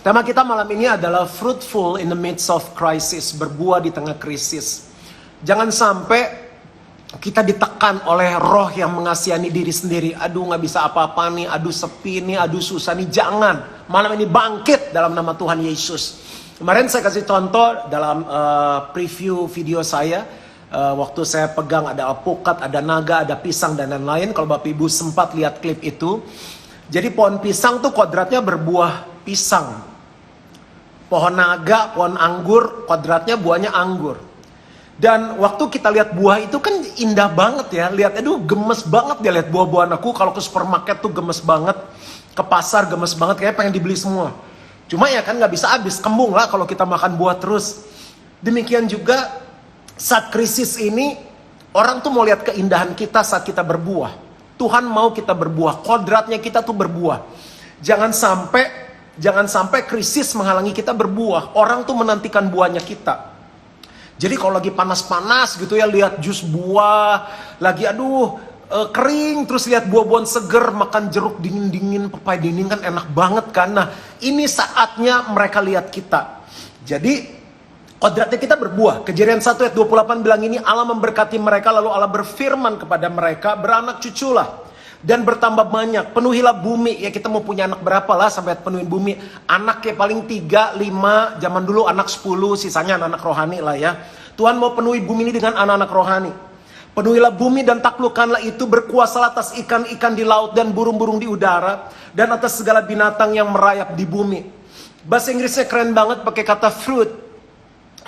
Tema kita malam ini adalah fruitful in the midst of crisis, berbuah di tengah krisis. Jangan sampai kita ditekan oleh roh yang mengasihani diri sendiri. Aduh gak bisa apa-apa nih, aduh sepi nih, aduh susah nih. Jangan, malam ini bangkit dalam nama Tuhan Yesus. Kemarin saya kasih contoh dalam preview video saya. Waktu saya pegang ada alpukat, ada naga, ada pisang dan lain-lain. Kalau Bapak Ibu sempat lihat klip itu. Jadi pohon pisang tuh kodratnya berbuah pisang. Pohon naga, pohon anggur, kodratnya buahnya anggur. Dan waktu kita lihat buah itu kan indah banget ya. Lihat, aduh gemes banget dia lihat buah-buahan aku. Kalau ke supermarket tuh gemes banget. Ke pasar gemes banget, kayak pengen dibeli semua. Cuma ya kan gak bisa habis, kembung lah kalau kita makan buah terus. Demikian juga saat krisis ini, orang tuh mau lihat keindahan kita saat kita berbuah. Tuhan mau kita berbuah, kodratnya kita tuh berbuah. Jangan sampai krisis menghalangi kita berbuah. Orang tuh menantikan buahnya kita. Jadi kalau lagi panas-panas gitu ya, lihat jus buah, lagi kering, terus lihat buah-buahan seger, makan jeruk dingin-dingin, pepaya dingin kan enak banget kan. Nah, ini saatnya mereka lihat kita. Jadi kodratnya kita berbuah. Kejadian 1 ayat 28 bilang ini, Allah memberkati mereka, lalu Allah berfirman kepada mereka, beranak cuculah dan bertambah banyak, penuhilah bumi. Ya kita mau punya anak berapa lah sampai penuhin bumi. Anak ya paling 3, 5, zaman dulu anak 10, sisanya anak-anak rohani lah ya. Tuhan mau penuhi bumi ini dengan anak-anak rohani. Penuhilah bumi dan taklukkanlah itu, berkuasalah atas ikan-ikan di laut dan burung-burung di udara, dan atas segala binatang yang merayap di bumi. Bahasa Inggrisnya keren banget pakai kata fruit.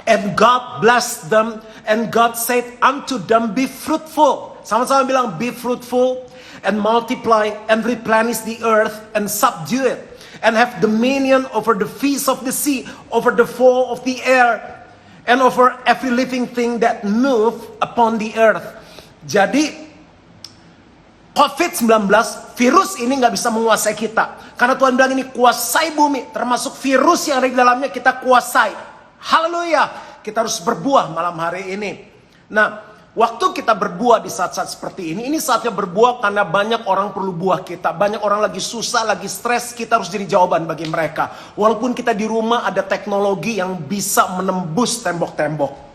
And God blessed them, and God said unto them, be fruitful. Sama-sama bilang, be fruitful, and multiply, and replenish the earth, and subdue it, and have dominion over the fish of the sea, over the fowl of the air, and over every living thing that move upon the earth. Jadi, COVID-19, virus ini gak bisa menguasai kita. Karena Tuhan bilang ini kuasai bumi, termasuk virus yang ada di dalamnya kita kuasai. Haleluya, kita harus berbuah malam hari ini. Nah, waktu kita berbuah di saat-saat seperti ini saatnya berbuah karena banyak orang perlu buah kita. Banyak orang lagi susah, lagi stres, kita harus jadi jawaban bagi mereka. Walaupun kita di rumah ada teknologi yang bisa menembus tembok-tembok.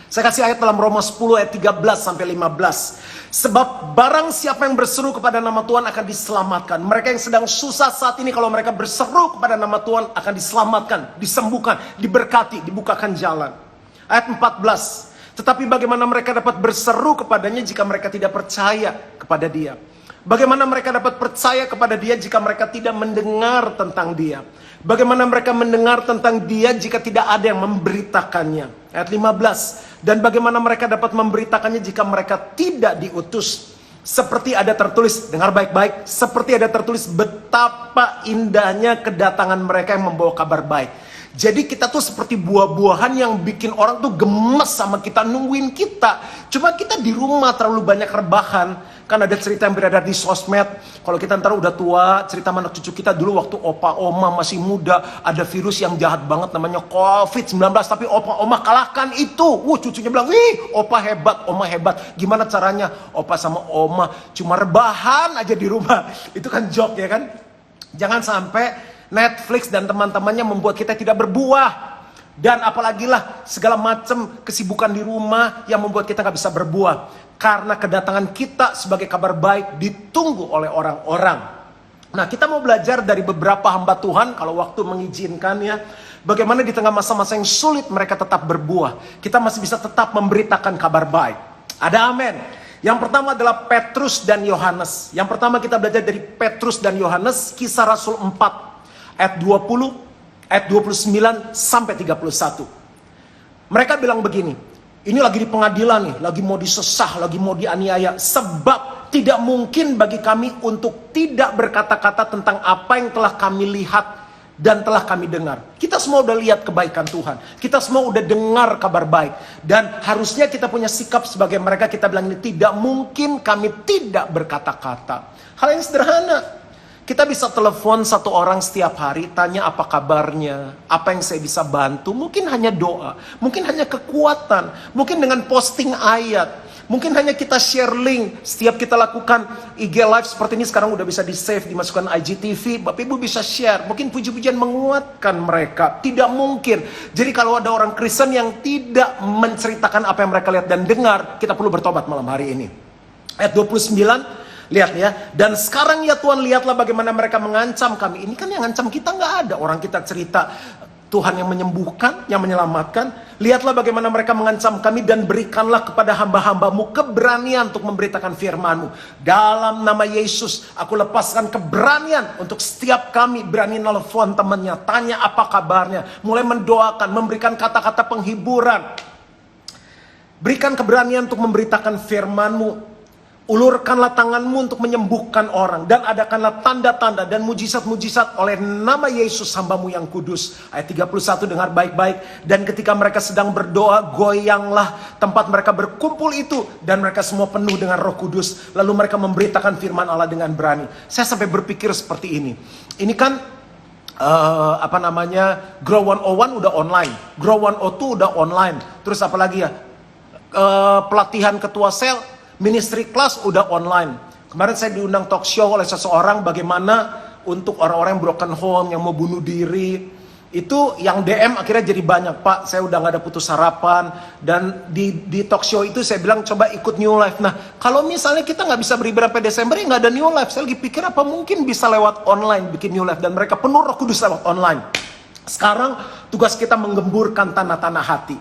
Saya kasih ayat dalam Roma 10 ayat 13-15. Sebab barang siapa yang berseru kepada nama Tuhan akan diselamatkan. Mereka yang sedang susah saat ini, kalau mereka berseru kepada nama Tuhan akan diselamatkan, disembuhkan, diberkati, dibukakan jalan. Ayat 14. Tetapi bagaimana mereka dapat berseru kepadanya jika mereka tidak percaya kepada dia? Bagaimana mereka dapat percaya kepada dia jika mereka tidak mendengar tentang dia? Bagaimana mereka mendengar tentang dia jika tidak ada yang memberitakannya? Ayat 15. Dan bagaimana mereka dapat memberitakannya jika mereka tidak diutus? Seperti ada tertulis, dengar baik-baik, seperti ada tertulis betapa indahnya kedatangan mereka yang membawa kabar baik. Jadi kita tuh seperti buah-buahan yang bikin orang tuh gemes sama kita, nungguin kita. Cuma kita di rumah terlalu banyak rebahan. Kan ada cerita yang beredar di sosmed. Kalau kita ntar udah tua, cerita anak cucu kita dulu waktu opa oma masih muda, ada virus yang jahat banget namanya COVID-19. Tapi opa oma kalahkan itu. Cucunya bilang, wih opa hebat, oma hebat. Gimana caranya? Opa sama oma cuma rebahan aja di rumah. Itu kan joke ya kan? Jangan sampai Netflix dan teman-temannya membuat kita tidak berbuah. Dan apalagi lah segala macam kesibukan di rumah yang membuat kita gak bisa berbuah. Karena kedatangan kita sebagai kabar baik ditunggu oleh orang-orang. Nah, kita mau belajar dari beberapa hamba Tuhan kalau waktu mengizinkan ya. Bagaimana di tengah masa-masa yang sulit mereka tetap berbuah. Kita masih bisa tetap memberitakan kabar baik. Ada amin. Yang pertama adalah Petrus dan Yohanes. Yang pertama kita belajar dari Petrus dan Yohanes, Kisah Rasul 4 ayat 20, ayat 29 sampai 31. Mereka bilang begini, ini lagi di pengadilan nih, lagi mau disesah, lagi mau dianiaya. Sebab tidak mungkin bagi kami untuk tidak berkata-kata tentang apa yang telah kami lihat dan telah kami dengar. Kita semua udah lihat kebaikan Tuhan. Kita semua udah dengar kabar baik. Dan harusnya kita punya sikap sebagai mereka. Kita bilang ini tidak mungkin kami tidak berkata-kata. Hal yang sederhana. Kita bisa telepon satu orang setiap hari, tanya apa kabarnya, apa yang saya bisa bantu. Mungkin hanya doa, mungkin hanya kekuatan, mungkin dengan posting ayat. Mungkin hanya kita share link. Setiap kita lakukan IG live seperti ini sekarang udah bisa di save, dimasukkan IGTV. Bapak Ibu bisa share. Mungkin puji-pujian menguatkan mereka. Tidak mungkin. Jadi kalau ada orang Kristen yang tidak menceritakan apa yang mereka lihat dan dengar, kita perlu bertobat malam hari ini. Ayat 29, lihat ya. Dan sekarang ya Tuhan, lihatlah bagaimana mereka mengancam kami. Ini kan yang ngancam kita nggak ada. Orang kita cerita Tuhan yang menyembuhkan, yang menyelamatkan. Lihatlah bagaimana mereka mengancam kami, dan berikanlah kepada hamba-hambamu keberanian untuk memberitakan firman-Mu. Dalam nama Yesus, aku lepaskan keberanian untuk setiap kami berani nelfon temannya, tanya apa kabarnya, mulai mendoakan, memberikan kata-kata penghiburan. Berikan keberanian untuk memberitakan firman-Mu. Ulurkanlah tanganmu untuk menyembuhkan orang, dan adakanlah tanda-tanda dan mujizat-mujizat oleh nama Yesus hamba-Mu yang kudus. Ayat 31, dengar baik-baik. Dan ketika mereka sedang berdoa, goyanglah tempat mereka berkumpul itu, dan mereka semua penuh dengan Roh Kudus. Lalu mereka memberitakan firman Allah dengan berani. Saya sampai berpikir seperti ini. Ini kan Grow 101 udah online, Grow 102 udah online. Terus apa lagi ya? Pelatihan ketua sel, ministry class udah online. Kemarin saya diundang talk show oleh seseorang bagaimana untuk orang-orang yang broken home, yang mau bunuh diri. Itu yang DM akhirnya jadi banyak. Pak, saya udah gak ada putus harapan. Dan di talk show itu saya bilang coba ikut New Life. Nah, kalau misalnya kita gak bisa beribadah sampai Desember, ya gak ada New Life. Saya lagi pikir apa mungkin bisa lewat online bikin New Life. Dan mereka penuh Roh Kudus lewat online. Sekarang tugas kita menggemburkan tanah-tanah hati.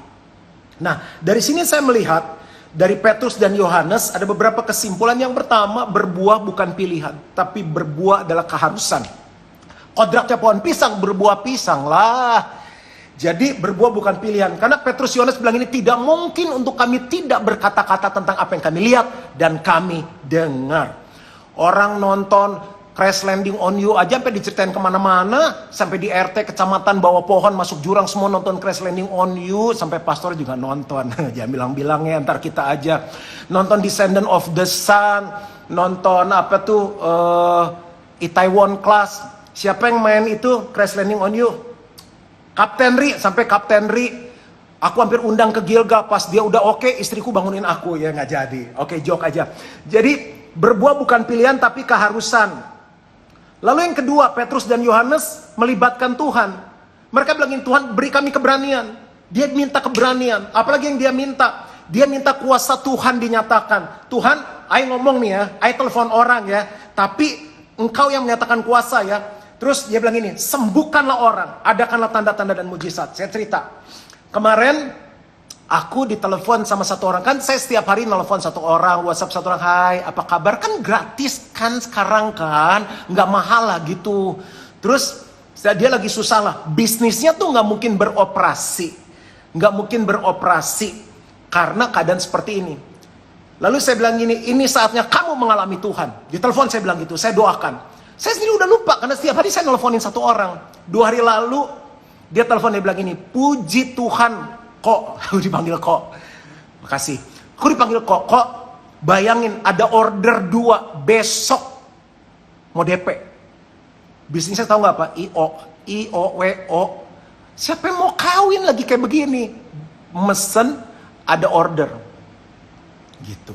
Nah, dari sini saya melihat dari Petrus dan Yohanes ada beberapa kesimpulan. Yang pertama, berbuah bukan pilihan, tapi berbuah adalah keharusan. Kodratnya pohon pisang, berbuah pisang lah. Jadi berbuah bukan pilihan. Karena Petrus Yohanes bilang ini, tidak mungkin untuk kami tidak berkata-kata tentang apa yang kami lihat dan kami dengar. Orang nonton Crash Landing on You aja sampai diceritain kemana-mana. Sampai di RT kecamatan bawa pohon masuk jurang, semua nonton Crash Landing on You. Sampai pastor juga nonton. Jangan bilang-bilangnya, ntar kita aja. Nonton Descendant of the Sun. Nonton Itaewon Class. Siapa yang main itu Crash Landing on You? Kapten Ri. Sampai Kapten Ri, aku hampir undang ke Gilgal. Pas dia udah oke, istriku bangunin aku. Ya nggak jadi. Oke, joke aja. Jadi berbuah bukan pilihan tapi keharusan. Lalu yang kedua, Petrus dan Yohanes melibatkan Tuhan. Mereka bilangin, Tuhan beri kami keberanian. Dia minta keberanian. Apalagi yang dia minta? Dia minta kuasa Tuhan dinyatakan. Tuhan, ayo ngomong nih ya. Ayo telepon orang ya. Tapi engkau yang menyatakan kuasa ya. Terus dia bilang ini, sembuhkanlah orang. Adakanlah tanda-tanda dan mujizat. Saya cerita. Kemarin aku ditelepon sama satu orang. Kan saya setiap hari nelfon satu orang, WhatsApp satu orang, hai apa kabar, kan gratis kan sekarang kan, nggak mahal lah gitu. Terus dia lagi susah lah, bisnisnya tuh nggak mungkin beroperasi karena keadaan seperti ini. Lalu saya bilang ini saatnya kamu mengalami Tuhan. Di telepon saya bilang gitu, saya doakan. Saya sendiri udah lupa karena setiap hari saya nelfonin satu orang. 2 hari lalu dia telepon, dia bilang ini, puji Tuhan. Kok, aku dipanggil kok. Makasih. Aku dipanggil kok. Bayangin ada order 2 besok mau DP. Bisnisnya tahu nggak apa? IOWO. Siapa yang mau kawin lagi kayak begini? Mesen ada order. Gitu.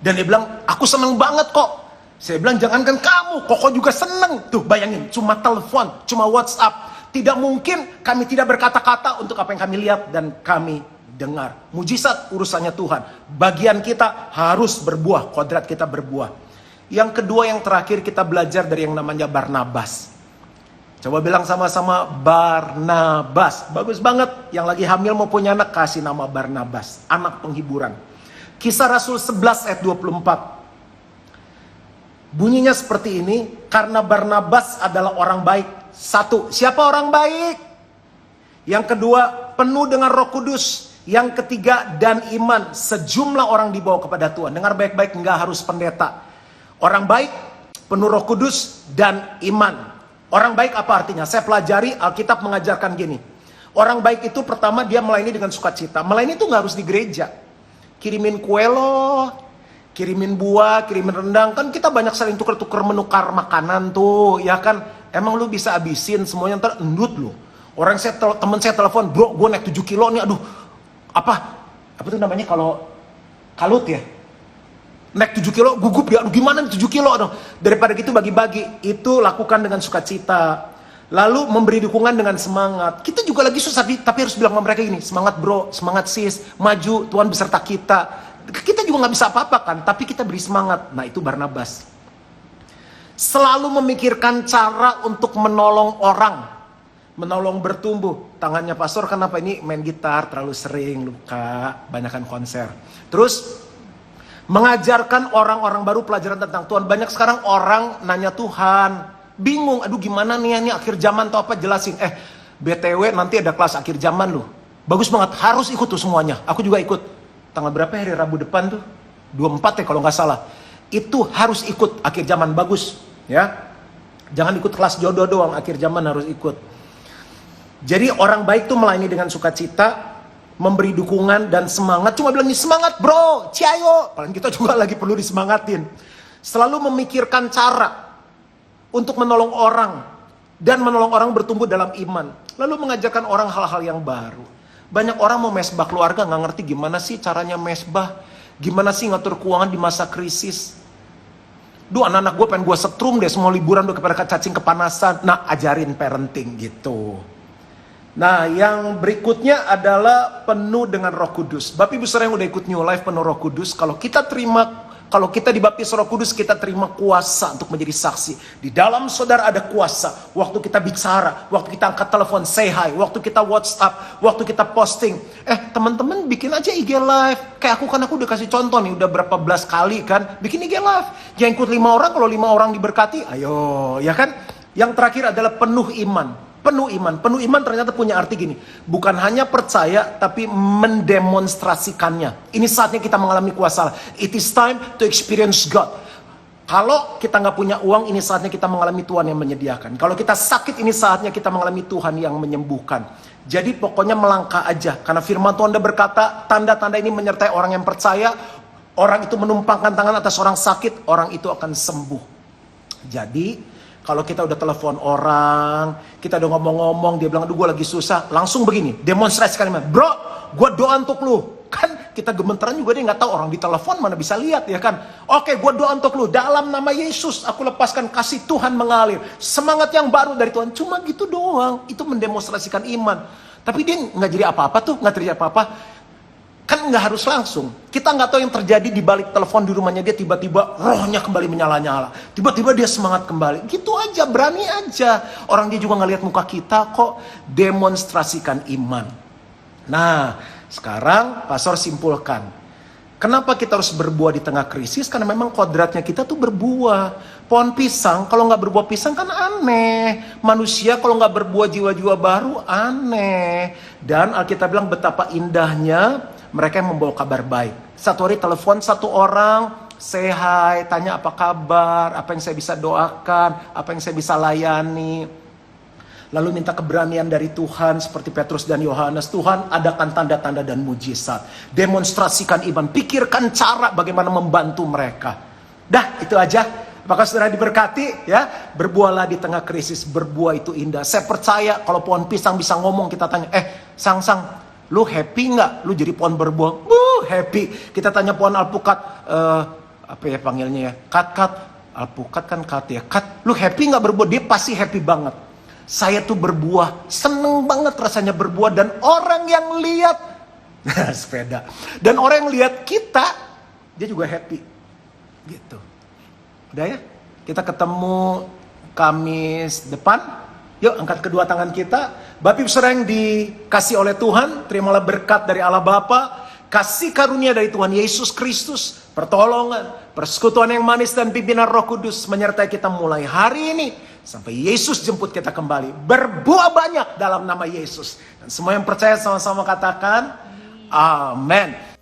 Dan dia bilang, aku seneng banget kok. Saya bilang, jangankan kamu, kok juga seneng. Tuh bayangin, cuma telepon, cuma WhatsApp. Tidak mungkin kami tidak berkata-kata untuk apa yang kami lihat dan kami dengar. Mujizat urusannya Tuhan. Bagian kita harus berbuah, kodrat kita berbuah. Yang kedua, yang terakhir, kita belajar dari yang namanya Barnabas. Coba bilang sama-sama, Barnabas. Bagus banget. Yang lagi hamil mau punya anak, kasih nama Barnabas. Anak penghiburan. Kisah Rasul 11 ayat 24. Bunyinya seperti ini, karena Barnabas adalah orang baik. 1, siapa orang baik? Yang kedua, penuh dengan Roh Kudus. Yang ketiga, dan iman. Sejumlah orang dibawa kepada Tuhan. Dengar baik-baik, enggak harus pendeta. Orang baik, penuh Roh Kudus, dan iman. Orang baik apa artinya? Saya pelajari, Alkitab mengajarkan gini. Orang baik itu pertama dia melayani dengan sukacita. Melayani itu enggak harus di gereja. Kirimin kue loh, kirimin buah, kirimin rendang. Kan kita banyak saling tuker-tuker menukar makanan tuh, ya kan? Emang lu bisa habisin semuanya, ntar endut lu. Orang temen saya telepon, bro gue naik 7 kilo nih, aduh. Apa tuh namanya kalau kalut ya? Naik 7 kilo, gugup ya, gimana 7 kilo dong. Daripada gitu bagi-bagi, itu lakukan dengan sukacita. Lalu memberi dukungan dengan semangat. Kita juga lagi susah, tapi harus bilang sama mereka gini, semangat bro, semangat sis, maju, Tuhan beserta kita. Kita juga gak bisa apa-apa kan, tapi kita beri semangat. Nah itu Barnabas. Selalu memikirkan cara untuk menolong orang. Menolong bertumbuh. Tangannya pastor kenapa ini main gitar, terlalu sering, luka, banyakan konser. Terus mengajarkan orang-orang baru pelajaran tentang Tuhan. Banyak sekarang orang nanya Tuhan, bingung, aduh gimana nih ini akhir zaman atau apa, jelasin. BTW nanti ada kelas akhir zaman loh. Bagus banget, harus ikut tuh semuanya. Aku juga ikut. Tanggal berapa hari Rabu depan tuh? 24 ya kalau nggak salah. Itu harus ikut akhir zaman, bagus ya. Jangan ikut kelas jodoh doang, akhir zaman harus ikut. Jadi orang baik tuh melayani dengan sukacita, memberi dukungan dan semangat. Cuma bilang nih, semangat bro, ciayo. Padahal kita juga lagi perlu disemangatin. Selalu memikirkan cara untuk menolong orang dan menolong orang bertumbuh dalam iman. Lalu mengajarkan orang hal-hal yang baru. Banyak orang mau mesbah keluarga nggak ngerti gimana sih caranya mesbah, gimana sih ngatur keuangan di masa krisis. Duh, anak-anak gue pengen gue setrum deh semua liburan udah kepada cacing kepanasan. Nah, ajarin parenting gitu. Nah, yang berikutnya adalah penuh dengan Roh Kudus. Bapak Ibu Saudara yang udah ikut New Life penuh Roh Kudus, kalau kita dibaptis Roh Kudus, kita terima kuasa untuk menjadi saksi. Di dalam saudara ada kuasa. Waktu kita bicara, waktu kita angkat telepon, say hi, waktu kita WhatsApp, waktu kita posting. Teman-teman bikin aja IG Live. Kayak aku udah kasih contoh nih, udah berapa belas kali kan, bikin IG Live. Yang ikut 5 orang, kalau 5 orang diberkati, ayo, ya kan? Yang terakhir adalah penuh iman. Penuh iman ternyata punya arti gini. Bukan hanya percaya, tapi mendemonstrasikannya. Ini saatnya kita mengalami kuasa Allah. It is time to experience God. Kalau kita nggak punya uang, ini saatnya kita mengalami Tuhan yang menyediakan. Kalau kita sakit, ini saatnya kita mengalami Tuhan yang menyembuhkan. Jadi pokoknya melangkah aja. Karena firman Tuhan udah berkata, tanda-tanda ini menyertai orang yang percaya. Orang itu menumpangkan tangan atas orang sakit, orang itu akan sembuh. Jadi kalau kita udah telepon orang, kita udah ngomong-ngomong, dia bilang, aduh gue lagi susah. Langsung begini, demonstrasikan iman. Bro, gue doa untuk lu. Kan kita gemeteran juga, dia gak tahu orang di telepon mana bisa lihat ya kan. Oke, gue doa untuk lu. Dalam nama Yesus, aku lepaskan kasih Tuhan mengalir. Semangat yang baru dari Tuhan. Cuma gitu doang. Itu mendemonstrasikan iman. Tapi dia gak jadi apa-apa tuh, gak terjadi apa-apa. Kan nggak harus langsung. Kita nggak tahu yang terjadi di balik telepon di rumahnya dia, tiba-tiba rohnya kembali menyala-nyala. Tiba-tiba dia semangat kembali. Gitu aja, berani aja. Orang dia juga nggak lihat muka kita kok. Demonstrasikan iman. Nah, sekarang pastor simpulkan. Kenapa kita harus berbuah di tengah krisis? Karena memang kodratnya kita tuh berbuah. Pohon pisang, kalau nggak berbuah pisang kan aneh. Manusia kalau nggak berbuah jiwa-jiwa baru, aneh. Dan Alkitab bilang betapa indahnya mereka yang membawa kabar baik. Satu hari telepon satu orang, say hi, tanya apa kabar, apa yang saya bisa doakan, apa yang saya bisa layani. Lalu minta keberanian dari Tuhan seperti Petrus dan Yohanes. Tuhan, adakan tanda-tanda dan mujizat. Demonstrasikan iman, pikirkan cara bagaimana membantu mereka. Dah, itu aja. Apakah saudara diberkati? Ya, berbuahlah di tengah krisis. Berbuah itu indah. Saya percaya kalau pohon pisang bisa ngomong, kita tanya, sang, lu happy nggak? Lu jadi pohon berbuah? Happy. Kita tanya pohon alpukat, apa ya panggilnya ya? Kat, alpukat kan kat ya. Kat, lu happy nggak berbuah? Dia pasti happy banget. Saya tuh berbuah, seneng banget rasanya berbuah. Dan orang yang lihat, sepeda. Dan orang yang lihat kita, dia juga happy. Gitu. Udah ya? Kita ketemu Kamis depan. Yuk angkat kedua tangan kita. Bapak Ibu Saudara yang dikasih oleh Tuhan, terimalah berkat dari Allah Bapa, kasih karunia dari Tuhan Yesus Kristus, pertolongan, persekutuan yang manis dan pimpinan Roh Kudus menyertai kita mulai hari ini sampai Yesus jemput kita kembali. Berbuah banyak dalam nama Yesus. Dan semua yang percaya sama-sama katakan amin.